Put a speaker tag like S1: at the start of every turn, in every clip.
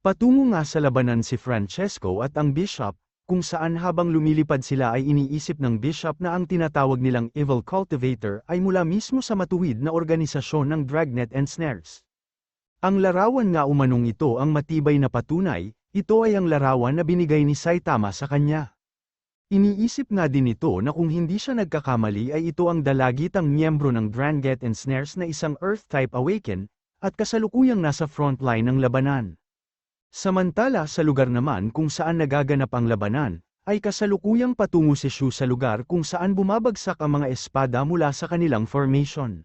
S1: Patungo nga sa labanan si Francesco at ang bishop, kung saan habang lumilipad sila ay iniisip ng bishop na ang tinatawag nilang evil cultivator ay mula mismo sa matuwid na organisasyon ng Dragnet and Snares. Ang larawan nga umanong ito ang matibay na patunay, ito ay ang larawan na binigay ni Saitama sa kanya. Iniisip nga din ito na kung hindi siya nagkakamali ay ito ang dalagitang miyembro ng Dragnet and Snares na isang Earth-type Awaken, at kasalukuyang nasa frontline ng labanan. Samantala sa lugar naman kung saan nagaganap ang labanan, ay kasalukuyang patungo si Shu sa lugar kung saan bumabagsak ang mga espada mula sa kanilang formation.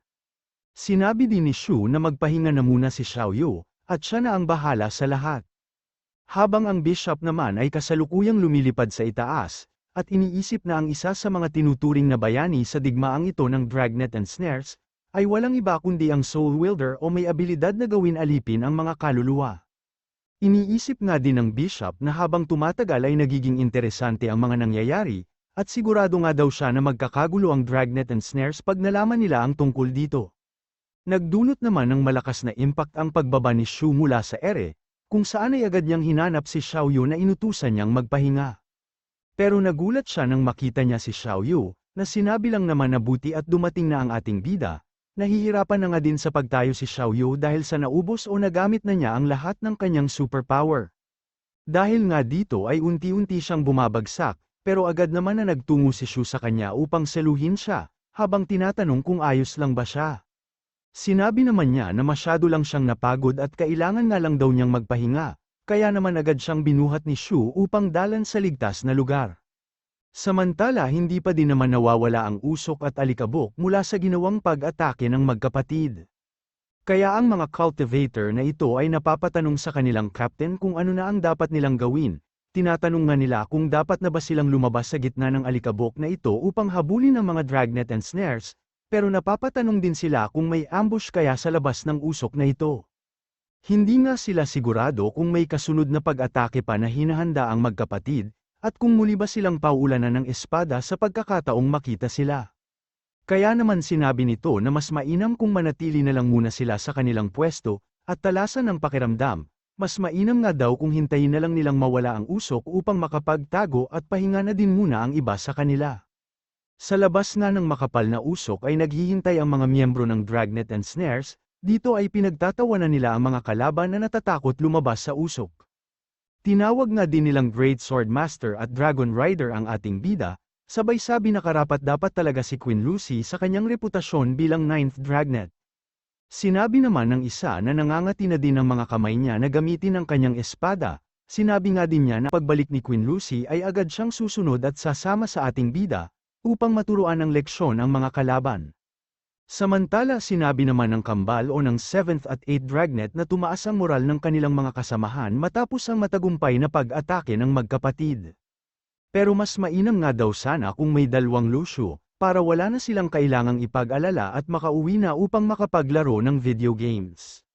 S1: Sinabi din ni Shu na magpahinga na muna si Xiaoyu, at siya na ang bahala sa lahat. Habang ang bishop naman ay kasalukuyang lumilipad sa itaas, at iniisip na ang isa sa mga tinuturing na bayani sa digmaang ito ng Dragnet and Snares, ay walang iba kundi ang Soul Wielder o may abilidad na gawin alipin ang mga kaluluwa. Iniisip nga din ng bishop na habang tumatagal ay nagiging interesante ang mga nangyayari, at sigurado nga daw siya na magkakagulo ang Dragnet and Snares pag nalaman nila ang tungkol dito. Nagdulot naman ng malakas na impact ang pagbaba ni Shu mula sa ere, kung saan ay agad niyang hinanap si Xiaoyu na inutusan niyang magpahinga. Pero nagulat siya nang makita niya si Xiaoyu, na sinabi lang naman na buti at dumating na ang ating bida. Nahihirapan na nga din sa pagtayo si Xiaoyu dahil sa naubos o nagamit na niya ang lahat ng kanyang superpower. Dahil nga dito ay unti-unti siyang bumabagsak, pero agad naman na nagtungo si Shu sa kanya upang saluhin siya, habang tinatanong kung ayos lang ba siya. Sinabi naman niya na masyado lang siyang napagod at kailangan nga lang daw niyang magpahinga, kaya naman agad siyang binuhat ni Shu upang dalan sa ligtas na lugar. Samantala hindi pa din naman nawawala ang usok at alikabok mula sa ginawang pag-atake ng magkapatid. Kaya ang mga cultivator na ito ay napapatanong sa kanilang captain kung ano na ang dapat nilang gawin, tinatanong nga nila kung dapat na ba silang lumabas sa gitna ng alikabok na ito upang habulin ang mga Dragnet and Snares, pero napapatanong din sila kung may ambush kaya sa labas ng usok na ito. Hindi nga sila sigurado kung may kasunod na pag-atake pa na hinahanda ang magkapatid, at kung muli ba silang pauulanan ng espada sa pagkakataong makita sila. Kaya naman sinabi nito na mas mainam kung manatili na lang muna sila sa kanilang pwesto, at talasan ng pakiramdam, mas mainam nga daw kung hintayin na lang nilang mawala ang usok upang makapagtago at pahinga na din muna ang iba sa kanila. Sa labas nga ng makapal na usok ay naghihintay ang mga miyembro ng Dragnet and Snares, dito ay pinagtatawanan nila ang mga kalaban na natatakot lumabas sa usok. Tinawag nga din nilang Great Sword Master at Dragon Rider ang ating bida, sabay sabi na karapat-dapat talaga si Queen Lucy sa kanyang reputasyon bilang 9th Dragnet. Sinabi naman ng isa na nangangati na din ang mga kamay niya na gamitin ang kanyang espada, sinabi nga din niya na pagbalik ni Queen Lucy ay agad siyang susunod at sasama sa ating bida, upang maturuan ng leksyon ang mga kalaban. Samantala sinabi naman ng kambal o ng 7th at 8th Dragnet na tumaas ang moral ng kanilang mga kasamahan matapos ang matagumpay na pag-atake ng magkapatid. Pero mas mainam nga daw sana kung may dalawang Lucio, para wala na silang kailangang ipag-alala at makauwi na upang makapaglaro ng video games.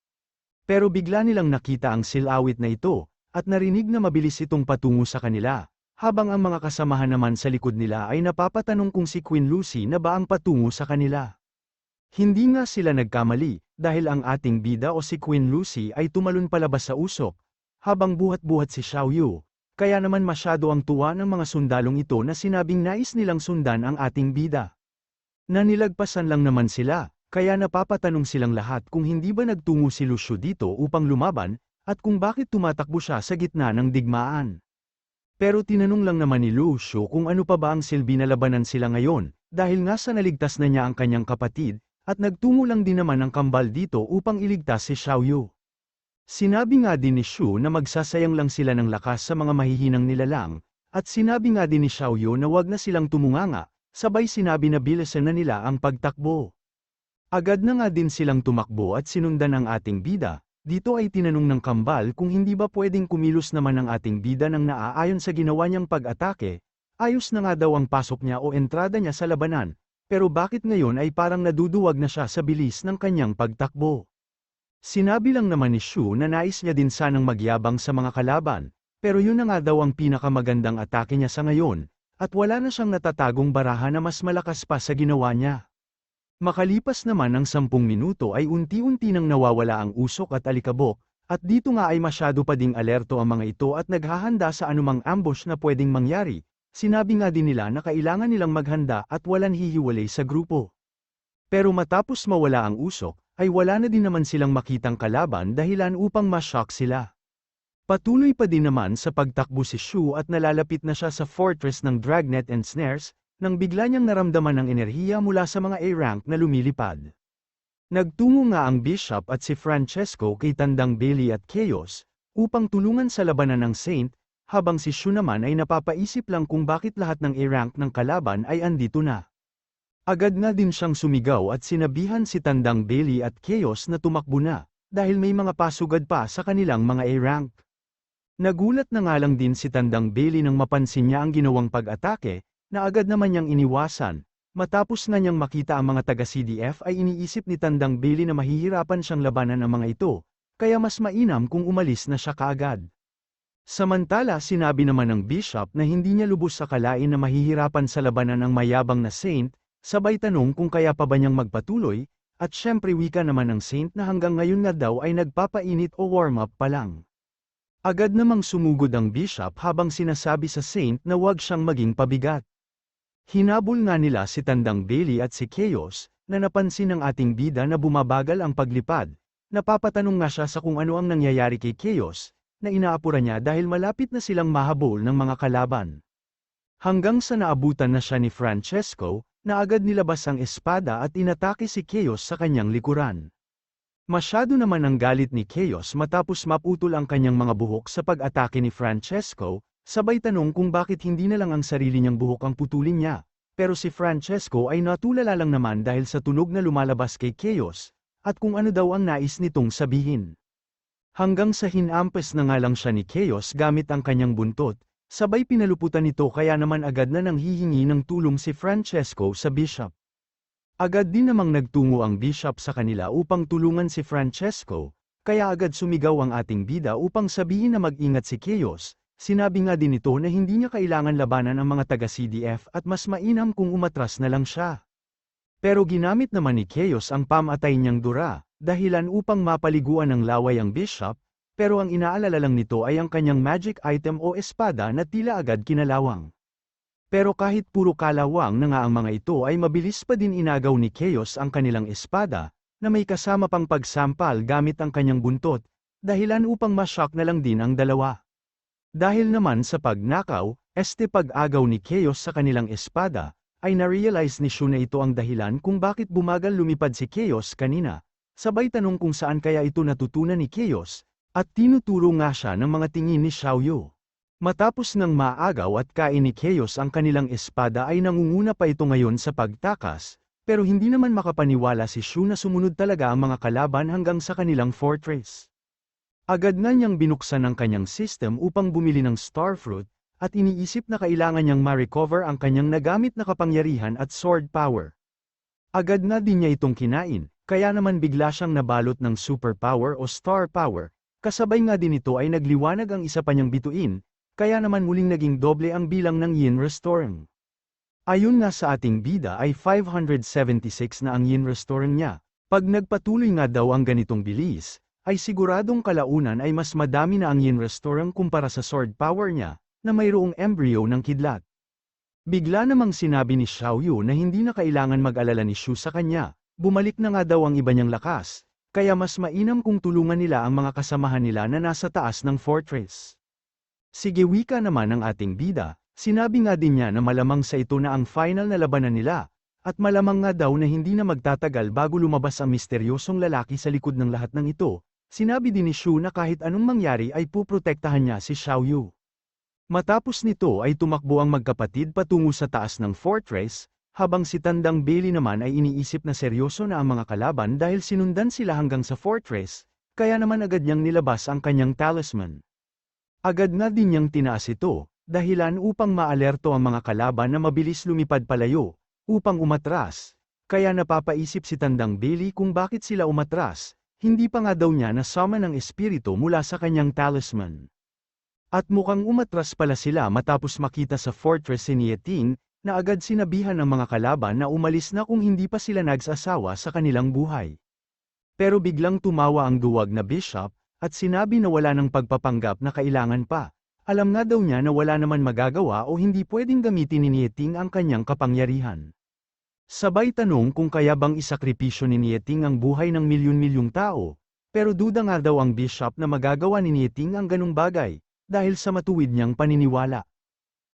S1: Pero bigla nilang nakita ang silawit na ito, at narinig na mabilis itong patungo sa kanila, habang ang mga kasamahan naman sa likod nila ay napapatanong kung si Queen Lucy na ba ang patungo sa kanila. Hindi nga sila nagkamali, dahil ang ating bida o si Queen Lucy ay tumalon palabas sa usok, habang buhat-buhat si Xiaoyu, kaya naman masyado ang tuwa ng mga sundalong ito na sinabing nais nilang sundan ang ating bida. Nanilagpasan lang naman sila, kaya napapatanong silang lahat kung hindi ba nagtungo si Lucio dito upang lumaban, at kung bakit tumatakbo siya sa gitna ng digmaan. Pero tinanong lang naman ni Lucio kung ano pa ba ang silbi na labanan sila ngayon, dahil nga sa naligtas na niya ang kanyang kapatid, at nagtungo lang din naman ang kambal dito upang iligtas si Xiaoyu. Sinabi nga din ni Shu na magsasayang lang sila ng lakas sa mga mahihinang nilalang, at sinabi nga din ni Xiaoyu na wag na silang tumunganga, sabay sinabi na bilisan na nila ang pagtakbo. Agad na nga din silang tumakbo at sinundan ang ating bida, dito ay tinanong ng kambal kung hindi ba pwedeng kumilos naman ang ating bida nang naaayon sa ginawa niyang pag-atake, ayos na nga daw ang pasok niya o entrada niya sa labanan. Pero bakit ngayon ay parang naduduwag na siya sa bilis ng kanyang pagtakbo? Sinabi lang naman ni Shu na nais niya din sanang magyabang sa mga kalaban, pero yun na nga daw ang pinakamagandang atake niya sa ngayon, at wala na siyang natatagong baraha na mas malakas pa sa ginawa niya. Makalipas naman ang 10 minuto ay unti-unti nang nawawala ang usok at alikabok, At dito nga ay masyado pa ding alerto ang mga ito at naghahanda sa anumang ambush na pwedeng mangyari. Sinabi nga din nila na kailangan nilang maghanda at walang hihiwalay sa grupo. Pero matapos mawala ang usok, ay wala na din naman silang makitang kalaban dahilan upang ma-shock sila. Patuloy pa din naman sa pagtakbo si Shu at nalalapit na siya sa fortress ng Dragnet and Snares, nang bigla niyang naramdaman ng enerhiya mula sa mga A-rank na lumilipad. Nagtungo nga ang Bishop at si Francesco kay Tandang Bailey at Chaos, upang tulungan sa labanan ng Saint, habang si Shu naman ay napapaisip lang kung bakit lahat ng A-rank ng kalaban ay andito na. Agad na din siyang sumigaw at sinabihan si Tandang Bailey at Chaos na tumakbo na, dahil may mga pasugad pa sa kanilang mga A-rank. Nagulat na nga lang din si Tandang Bailey nang mapansin niya ang ginawang pag-atake, na agad naman niyang iniwasan. Matapos na niyang makita ang mga taga-CDF ay iniisip ni Tandang Bailey na mahihirapan siyang labanan ang mga ito, kaya mas mainam kung umalis na siya kaagad. Samantala sinabi naman ng Bishop na hindi niya lubos akalain na mahihirapan sa labanan ang mayabang na Saint, sabay tanong kung kaya pa ba niyang magpatuloy, at syempre wika naman ng Saint na hanggang ngayon nga daw ay nagpapainit o warm-up pa lang. Agad namang sumugod ang Bishop habang sinasabi sa Saint na huwag siyang maging pabigat. Hinabol nga nila si Tandang Bailey at si Chaos, na napansin ng ating bida na bumabagal ang paglipad. Napapatanong nga siya sa kung ano ang nangyayari kay Chaos, na inaapura niya dahil malapit na silang mahabol ng mga kalaban. Hanggang sa naabutan na siya ni Francesco, na agad nilabas ang espada at inatake si Chaos sa kanyang likuran. Masyado naman ang galit ni Chaos matapos maputol ang kanyang mga buhok sa pag-atake ni Francesco, sabay tanong kung bakit hindi na lang ang sarili niyang buhok ang putulin niya, pero si Francesco ay natulala lang naman dahil sa tunog na lumalabas kay Chaos, at kung ano daw ang nais nitong sabihin. Hanggang sa hinampes na nga lang siya ni Chaos gamit ang kanyang buntot, sabay pinaluputan nito kaya naman agad na nang hihingi ng tulong si Francesco sa Bishop. Agad din namang nagtungo ang Bishop sa kanila upang tulungan si Francesco, kaya agad sumigaw ang ating bida upang sabihin na mag-ingat si Chaos. Sinabi nga din nito na hindi niya kailangan labanan ang mga taga-CDF at mas mainam kung umatras na lang siya. Pero ginamit naman ni Chaos ang pamatay niyang dura, dahilan upang mapaliguan ng laway ang Bishop, pero ang inaalala lang nito ay ang kanyang magic item o espada na tila agad kinalawang. Pero kahit puro kalawang na nga ang mga ito ay mabilis pa din inagaw ni Chaos ang kanilang espada, na may kasama pang pagsampal gamit ang kanyang buntot, dahilan upang ma-shock na lang din ang dalawa. Dahil naman sa pagnakaw, pag-agaw ni Chaos sa kanilang espada, ay na-realize ni Shu na ito ang dahilan kung bakit bumagal lumipad si Chaos kanina, sabay tanong kung saan kaya ito natutunan ni Chaos, at tinuturo nga siya ng mga tingin ni Xiaoyu. Matapos ng maagaw at kain ni Chaos ang kanilang espada ay nangunguna pa ito ngayon sa pagtakas, pero hindi naman makapaniwala si Shu na sumunod talaga ang mga kalaban hanggang sa kanilang fortress. Agad na niyang binuksan ang kanyang system upang bumili ng Starfruit, at iniisip na kailangan niyang ma-recover ang kanyang nagamit na kapangyarihan at sword power. Agad na din niya itong kinain, kaya naman bigla siyang nabalot ng superpower o star power, kasabay nga din ito ay nagliwanag ang isa pa niyang bituin, kaya naman muling naging doble ang bilang ng Yin Restoring. Ayon nga sa ating bida ay 576 na ang Yin Restoring niya. Pag nagpatuloy nga daw ang ganitong bilis, ay siguradong kalaunan ay mas madami na ang Yin Restoring kumpara sa sword power niya, na mayroong embryo ng kidlat. Bigla namang sinabi ni Xiaoyu na hindi na kailangan mag-alala ni Shu sa kanya, bumalik na nga daw ang iba niyang lakas, kaya mas mainam kung tulungan nila ang mga kasamahan nila na nasa taas ng fortress. Sige wika naman ng ating bida, sinabi nga din niya na malamang sa ito na ang final na labanan nila, at malamang nga daw na hindi na magtatagal bago lumabas ang misteryosong lalaki sa likod ng lahat ng ito. Sinabi din ni Shu na kahit anong mangyari ay puprotektahan niya si Xiaoyu. Matapos nito ay tumakbo ang magkapatid patungo sa taas ng fortress, habang si Tandang Bailey naman ay iniisip na seryoso na ang mga kalaban dahil sinundan sila hanggang sa fortress, kaya naman agad niyang nilabas ang kanyang talisman. Agad na din niyang tinaas ito, dahilan upang maalerto ang mga kalaban na mabilis lumipad palayo, upang umatras, kaya napapaisip si Tandang Bailey kung bakit sila umatras. Hindi pa nga daw niya nasama ng espiritu mula sa kanyang talisman. At mukhang umatras pala sila matapos makita sa fortress si Nieting, na agad sinabihan ng mga kalaban na umalis na kung hindi pa sila nagsasawa sa kanilang buhay. Pero biglang tumawa ang duwag na Bishop, at sinabi na wala ng pagpapanggap na kailangan pa. Alam nga daw niya na wala naman magagawa o hindi pwedeng gamitin ni Nieting ang kanyang kapangyarihan. Sabay tanong kung kaya bang isakripisyo ni Nieting ang buhay ng milyon-milyong tao, pero duda nga daw ang bishop na magagawa ni Nieting ang ganung bagay, dahil sa matuwid niyang paniniwala.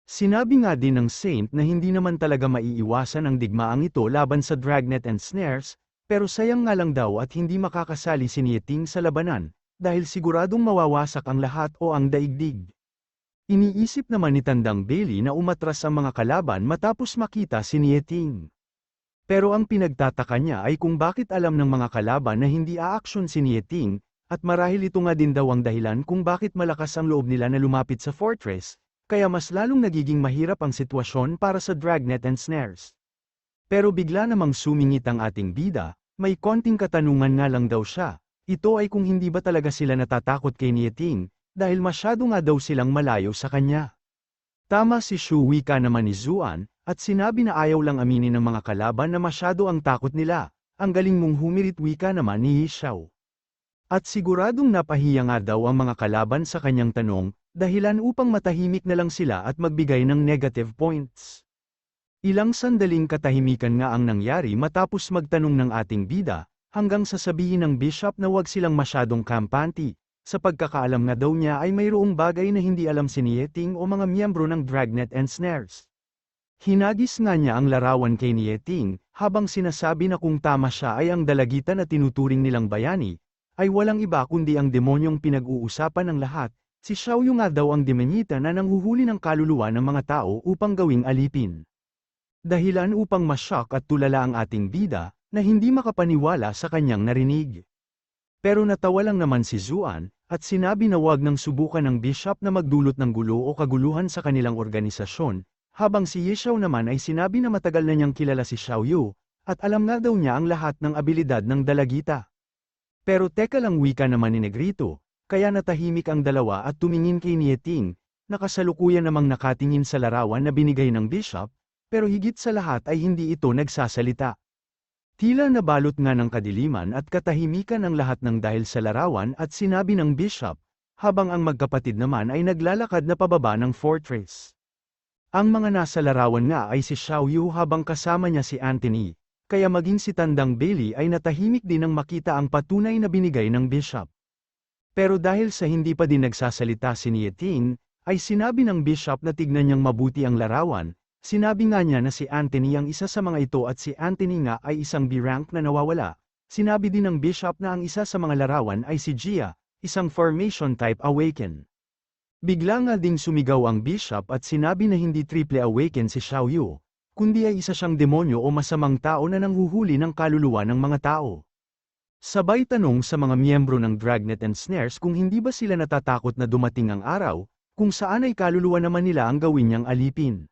S1: Sinabi nga din ng saint na hindi naman talaga maiiwasan ang digmaang ito laban sa Dragnet and Snares, pero sayang nga lang daw at hindi makakasali si Nieting sa labanan, dahil siguradong mawawasak ang lahat o ang daigdig. Iniisip naman ni Tandang Bailey na umatras ang mga kalaban matapos makita si Nieting. Pero ang pinagtataka niya ay kung bakit alam ng mga kalaban na hindi aaksyon si Nieting, at marahil ito nga din daw ang dahilan kung bakit malakas ang loob nila na lumapit sa fortress, kaya mas lalong nagiging mahirap ang sitwasyon para sa Dragnet and Snares. Pero bigla namang sumingit ang ating bida, may konting katanungan nga lang daw siya, ito ay kung hindi ba talaga sila natatakot kay Nieting, dahil masyado nga daw silang malayo sa kanya. Tama si Shu, wika naman ni Zuan, at sinabi na ayaw lang aminin ng mga kalaban na masyado ang takot nila. Ang galing mong humirit, wika naman ni Yixiao. At siguradong napahiya nga daw ang mga kalaban sa kanyang tanong, dahilan upang matahimik na lang sila at magbigay ng negative points. Ilang sandaling katahimikan nga ang nangyari matapos magtanong ng ating bida, hanggang sasabihin ng bishop na wag silang masyadong kampante. Sa pagkakaalam nga daw niya ay mayroong bagay na hindi alam si Nieting o mga miyembro ng Dragnet and Snares. Hinagis nga niya ang larawan kay Nieting, habang sinasabi na kung tama siya ay ang dalagitan na tinuturing nilang bayani, ay walang iba kundi ang demonyong pinag-uusapan ng lahat. Si Xiaoyu nga daw ang demonita na nanghuhuli ng kaluluwa ng mga tao upang gawing alipin. Dahilan upang mashock at tulala ang ating bida, na hindi makapaniwala sa kanyang narinig. Pero natawa lang naman si Zuan, at sinabi na wag nang subukan ng bishop na magdulot ng gulo o kaguluhan sa kanilang organisasyon, habang si Yixiao naman ay sinabi na matagal na niyang kilala si Xiaoyu, at alam nga daw niya ang lahat ng abilidad ng dalagita. Pero teka lang, wika naman ni Negrito, kaya natahimik ang dalawa at tumingin kay Nieting, na kasalukuyan namang nakatingin sa larawan na binigay ng bishop, pero higit sa lahat ay hindi ito nagsasalita. Tila nabalot nga ng kadiliman at katahimikan ang lahat ng dahil sa larawan at sinabi ng bishop, habang ang magkapatid naman ay naglalakad na pababa ng fortress. Ang mga nasa larawan nga ay si Xiaoyu habang kasama niya si Anthony, kaya maging si Tandang Bailey ay natahimik din nang makita ang patunay na binigay ng bishop. Pero dahil sa hindi pa din nagsasalita si Nieting, ay sinabi ng bishop na tignan niyang mabuti ang larawan. Sinabi nga niya na si Anthony ang isa sa mga ito at si Anthony nga ay isang B-rank na nawawala. Sinabi din ng bishop na ang isa sa mga larawan ay si Jia, isang formation type awaken. Bigla nga ding sumigaw ang bishop at sinabi na hindi triple awaken si Xiaoyu, kundi ay isa siyang demonyo o masamang tao na nanghuhuli ng kaluluwa ng mga tao. Sabay tanong sa mga miyembro ng Dragnet and Snares kung hindi ba sila natatakot na dumating ang araw, kung saan ay kaluluwa naman nila ang gawin niyang alipin.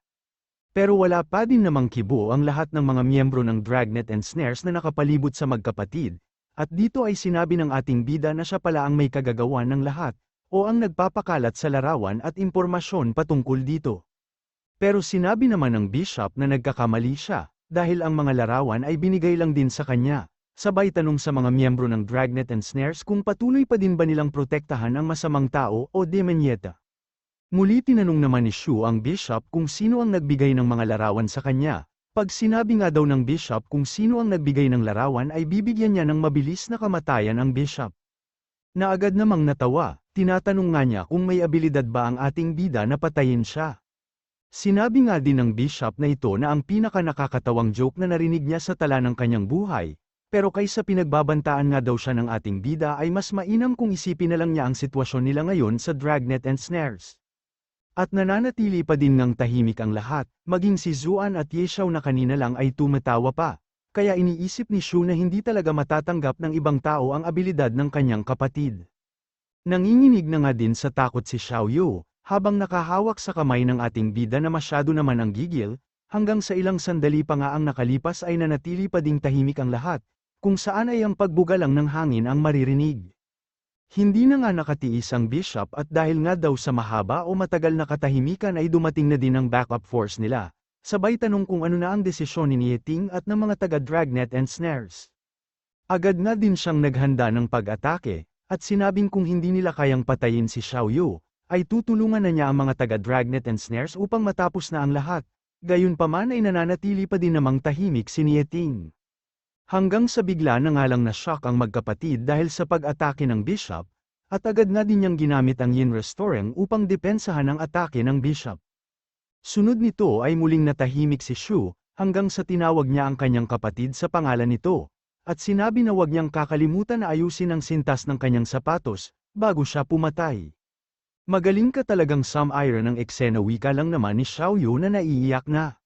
S1: Pero wala pa din namang kibo ang lahat ng mga miyembro ng Dragnet and Snares na nakapalibot sa magkapatid, at dito ay sinabi ng ating bida na siya pala ang may kagagawan ng lahat, o ang nagpapakalat sa larawan at impormasyon patungkol dito. Pero sinabi naman ng bishop na nagkakamali siya, dahil ang mga larawan ay binigay lang din sa kanya. Sabay tanong sa mga miyembro ng Dragnet and Snares kung patuloy pa din ba nilang protektahan ang masamang tao o demonyeta. Muli tinanong naman ni Shu ang bishop kung sino ang nagbigay ng mga larawan sa kanya. Pag sinabi nga daw ng bishop kung sino ang nagbigay ng larawan ay bibigyan niya ng mabilis na kamatayan ang bishop. Na agad namang natawa, tinatanong nga niya kung may abilidad ba ang ating bida na patayin siya. Sinabi nga din ng bishop na ito na ang pinaka nakakatawang joke na narinig niya sa tala ng kanyang buhay, pero kaysa pinagbabantaan nga daw siya ng ating bida ay mas mainam kung isipin na lang niya ang sitwasyon nila ngayon sa Dragnet and Snares. At nananatili pa din ngang tahimik ang lahat, maging si Zuan at Yixiao na kanina lang ay tumatawa pa, kaya iniisip ni Shu na hindi talaga matatanggap ng ibang tao ang abilidad ng kanyang kapatid. Nanginginig na nga din sa takot si Xiaoyu, habang nakahawak sa kamay ng ating bida na masyado naman ang gigil, hanggang sa ilang sandali pa nga ang nakalipas ay nanatili pa ding tahimik ang lahat, kung saan ay ang pagbuga lang ng hangin ang maririnig. Hindi na nga nakatiis ang bishop at dahil nga daw sa mahaba o matagal na katahimikan ay dumating na din ang backup force nila, sabay tanong kung ano na ang desisyon ni Nieting at ng mga taga Dragnet and Snares. Agad nga din siyang naghanda ng pag-atake, at sinabing kung hindi nila kayang patayin si Xiaoyu, ay tutulungan na niya ang mga taga-Dragnet and Snares upang matapos na ang lahat. Gayunpaman ay nananatili pa din namang tahimik si Nieting. Hanggang sa bigla na nga lang na-shock ang magkapatid dahil sa pag-atake ng Bishop, at agad nga din niyang ginamit ang Yin Restoring upang depensahan ang atake ng Bishop. Sunod nito ay muling natahimik si Shu, hanggang sa tinawag niya ang kanyang kapatid sa pangalan nito, at sinabi na huwag niyang kakalimutan na ayusin ang sintas ng kanyang sapatos, bago siya pumatay. Magaling ka talagang Sam-iron ang eksena, wika lang naman ni Xiaoyu na naiiyak na.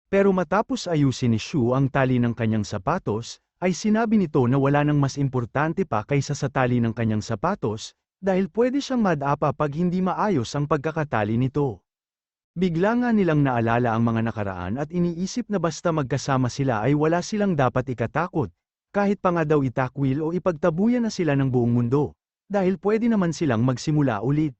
S1: Pero matapos ayusin ni Shu ang tali ng kanyang sapatos, ay sinabi nito na wala nang mas importante pa kaysa sa tali ng kanyang sapatos, dahil pwede siyang madapa pag hindi maayos ang pagkakatali nito. Bigla nga nilang naalala ang mga nakaraan at iniisip na basta magkasama sila ay wala silang dapat ikatakot, kahit pa nga daw itakwil o ipagtabuyan na sila ng buong mundo, dahil pwede naman silang magsimula ulit.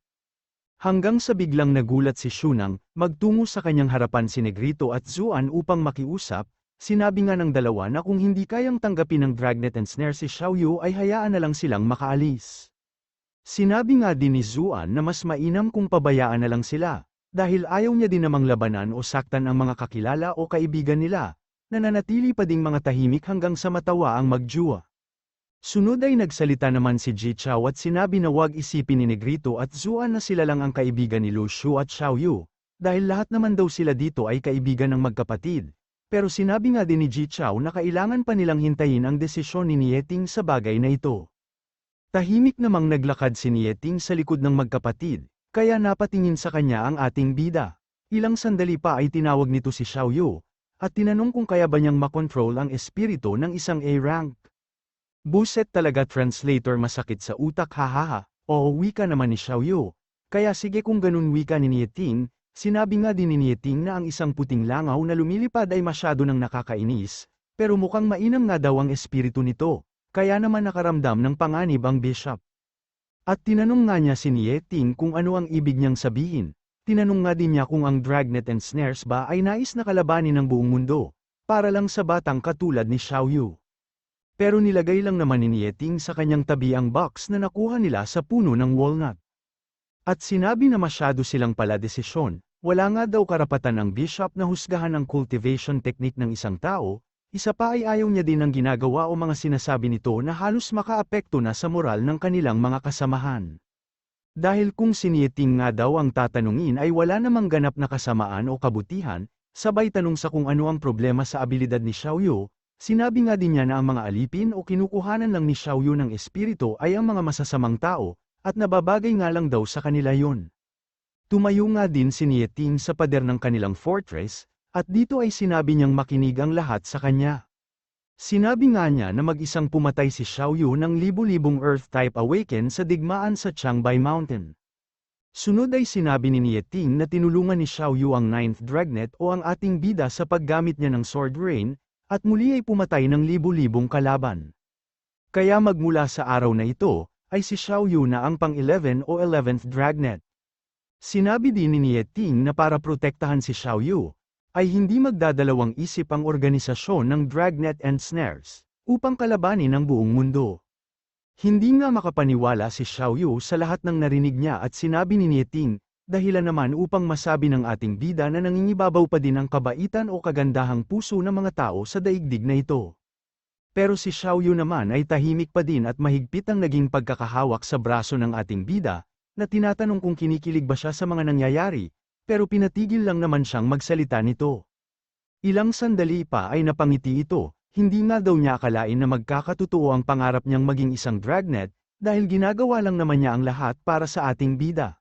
S1: Hanggang sa biglang nagulat si Shunang, magtungo sa kanyang harapan si Negrito at Zuan upang makiusap, sinabi nga ng dalawa na kung hindi kayang tanggapin ng Dragnet and Snare si Xiaoyu ay hayaan na lang silang makaalis. Sinabi nga din ni Zuan na mas mainam kung pabayaan na lang sila, dahil ayaw niya din namang labanan o saktan ang mga kakilala o kaibigan nila, nananatili pa ding mga tahimik hanggang sa matawa ang magjuwa. Sunod ay nagsalita naman si Ji Chao at sinabi na wag isipin ni Negrito at Zuan na sila lang ang kaibigan ni Lu Shu at Xiaoyu, dahil lahat naman daw sila dito ay kaibigan ng magkapatid. Pero sinabi nga din ni Ji Chao na kailangan pa nilang hintayin ang desisyon ni Nieting sa bagay na ito. Tahimik namang naglakad si Nieting sa likod ng magkapatid, kaya napatingin sa kanya ang ating bida. Ilang sandali pa ay tinawag nito si Xiaoyu, at tinanong kung kaya ba niyang makontrol ang espiritu ng isang A-rank. Buset talaga, translator, masakit sa utak, hahaha, o wika naman ni Xiaoyu. Kaya sige kung ganun, wika ni Nieting. Sinabi nga din ni Nieting na ang isang puting langaw na lumilipad ay masyado nang nakakainis, pero mukhang mainam nga daw ang espiritu nito, kaya naman nakaramdam ng panganib ang Bishop. At tinanong nga niya si Nieting kung ano ang ibig niyang sabihin. Tinanong nga din niya kung ang Dragnet and Snares ba ay nais na kalabanin ng buong mundo, para lang sa batang katulad ni Xiaoyu. Pero nilagay lang naman ni Nieting sa kanyang tabi ang box na nakuha nila sa puno ng walnut. At sinabi na masyado silang pala desisyon, wala nga daw karapatan ang Bishop na husgahan ang cultivation technique ng isang tao, isa pa ay ayaw niya din ang ginagawa o mga sinasabi nito na halos makaapekto na sa moral ng kanilang mga kasamahan. Dahil kung si Nieting nga daw ang tatanungin ay wala namang ganap na kasamaan o kabutihan, sabay tanong sa kung ano ang problema sa abilidad ni Xiaoyu, sinabi nga din niya na ang mga alipin o kinukuhanan lang ni Xiaoyu ng espiritu ay ang mga masasamang tao, at nababagay nga lang daw sa kanila yon. Tumayo nga din si Nieting sa pader ng kanilang fortress, at dito ay sinabi niyang makinig ang lahat sa kanya. Sinabi nga niya na mag-isang pumatay si Xiaoyu ng libu-libong Earth-type awaken sa digmaan sa Changbai Mountain. Sunod ay sinabi ni Nieting na tinulungan ni Xiaoyu ang 9th Dragnet o ang ating bida sa paggamit niya ng Sword Rain, at muli ay pumatay ng libu-libong kalaban. Kaya magmula sa araw na ito, ay si Xiaoyu na ang pang-11 o 11th Dragnet. Sinabi din ni Nieting na para protektahan si Xiaoyu, ay hindi magdadalawang isip ang organisasyon ng Dragnet and Snares, upang kalabanin ang buong mundo. Hindi nga makapaniwala si Xiaoyu sa lahat ng narinig niya at sinabi ni Nieting, dahilan naman upang masabi ng ating bida na nangingibabaw pa din ang kabaitan o kagandahang puso ng mga tao sa daigdig na ito. Pero si Xiaoyu naman ay tahimik pa din at mahigpit ang naging pagkakahawak sa braso ng ating bida, na tinatanong kung kinikilig ba siya sa mga nangyayari, pero pinatigil lang naman siyang magsalita nito. Ilang sandali pa ay napangiti ito, hindi nga daw niya akalain na magkakatotoo ang pangarap niyang maging isang Dragnet, dahil ginagawa lang naman niya ang lahat para sa ating bida.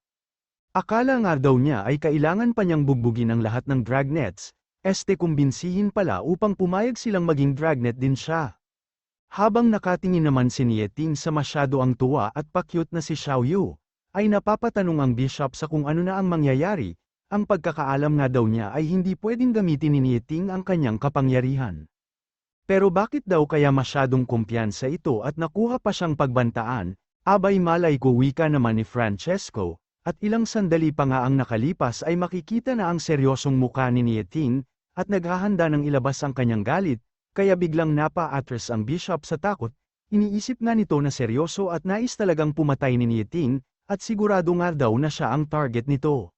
S1: Akala nga daw niya ay kailangan pa niyang bugbugin ang lahat ng Dragnets, kumbinsihin pala upang pumayag silang maging Dragnet din siya. Habang nakatingin naman si Nieting sa masyado ang tuwa at pakyut na si Xiaoyu, ay napapatanong ang Bishop sa kung ano na ang mangyayari. Ang pagkakaalam nga daw niya ay hindi pwedeng gamitin ni Nieting ang kanyang kapangyarihan. Pero bakit daw kaya masyadong kumpiyansa ito at nakuha pa siyang pagbantaan? Abay malay ko, wika naman ni Francesco, at ilang sandali pa nga ang nakalipas ay makikita na ang seryosong mukha ni Nieting, at naghahanda ng ilabas ang kanyang galit, kaya biglang napa-atras ang Bishop sa takot, Iniisip nga nito na seryoso at nais talagang pumatay ni Niyiting, at sigurado nga daw na siya ang target nito.